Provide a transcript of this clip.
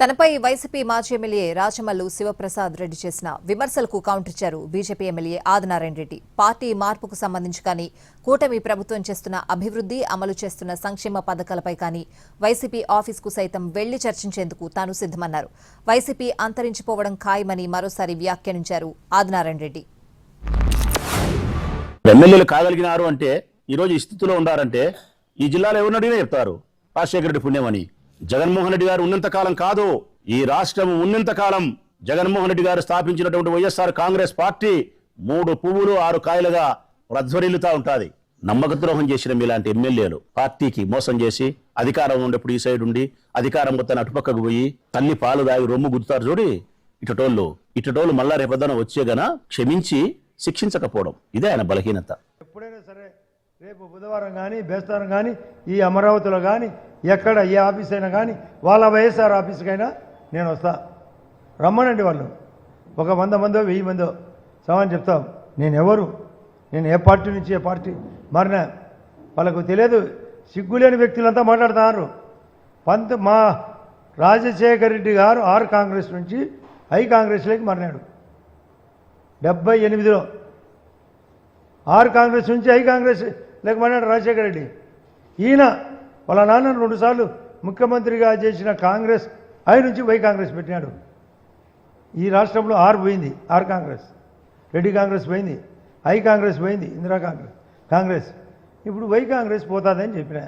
తనపై వైసీపీ మాజీ ఎమ్మెల్యే రాచమల్లు శివప్రసాద్ రెడ్డి చేసిన విమర్శలకు కౌంటర్ ఇచ్చారు BJP MLA Adinarayana Reddy. Party మార్పుకు సంబంధించి కానీ, కూటమి ప్రభుత్వం చేస్తున్న అభివృద్ధి, అమలు చేస్తున్న సంక్షేమ పథకాలపై కానీ వైసీపీ ఆఫీసుకు సైతం వెళ్లి చర్చించేందుకు తాను సిద్దమన్నారు. వైసీపీ అంతరించిపోవడం ఖాయమని మరోసారి వ్యాఖ్యానించారు ఆదినారాయణ రెడ్డి. ఎమ్మెల్యేలు కాగలిగినారు అంటే, ఈరోజు ఈ స్థితిలో ఉన్నారంటే ఈ జిల్లాలో ఎవరినడిగినా చెప్తారు రాజశేఖర రెడ్డి పుణ్యమని. జగన్మోహన్ రెడ్డి గారు ఉన్నంత కాలం కాదు, ఈ రాష్ట్రం ఉన్నంత కాలం జగన్మోహన్ రెడ్డి గారు స్థాపించినటువంటి వైఎస్ఆర్ కాంగ్రెస్ పార్టీ 3 పువ్వులు 6 కాయలుగా ప్రజ్వరిల్లుతా ఉంటుంది. నమ్మక ద్రోహం చేసిన మీలాంటి ఎమ్మెల్యేలు పార్టీకి మోసం చేసి అధికారం ఉండేప్పుడు ఈ సైడ్ ఉండి అధికారం మొత్తాన్ని అటుపక్కకు పోయి తల్లి పాలు దాగి రొమ్ము గుర్తారు చూడి. ఇటటోళ్ళు మళ్ళా రేపొద్దున వచ్చేగన క్షమించి శిక్షించకపోవడం ఇదే ఆయన బలహీనత. ఎప్పుడైనా సరే రేపు బుధవారం కానీ బేస్తారం కానీ ఈ అమరావతిలో కానీ ఎక్కడ ఏ ఆఫీస్ అయినా కానీ వాళ్ళ వైఎస్ఆర్ ఆఫీస్కైనా నేను వస్తా. రమ్మనండి వాళ్ళు, ఒక 100 మందో 1000 మందో సమానం చెప్తాం. నేను ఏ పార్టీ నుంచి ఏ పార్టీ మారినా వాళ్ళకు తెలియదు. సిగ్గులేని వ్యక్తులంతా మాట్లాడుతున్నారు. మా రాజశేఖర రెడ్డి గారు ఆర్ కాంగ్రెస్ నుంచి ఐ కాంగ్రెస్లోకి మారినాడు. 78లో ఆర్ కాంగ్రెస్ నుంచి ఐ కాంగ్రెస్ లేకమన్నాడు రాజశేఖర రెడ్డి. ఈయన వాళ్ళ నాన్న 2 సార్లు ముఖ్యమంత్రిగా చేసిన కాంగ్రెస్ ఐ నుంచి వై కాంగ్రెస్ పెట్టినాడు. ఈ రాష్ట్రంలో ఆర్ పోయింది, ఆర్ కాంగ్రెస్. రెడ్డి కాంగ్రెస్ పోయింది, ఐ కాంగ్రెస్ పోయింది, ఇందిరా కాంగ్రెస్. ఇప్పుడు వై కాంగ్రెస్ పోతుందని చెప్పిన.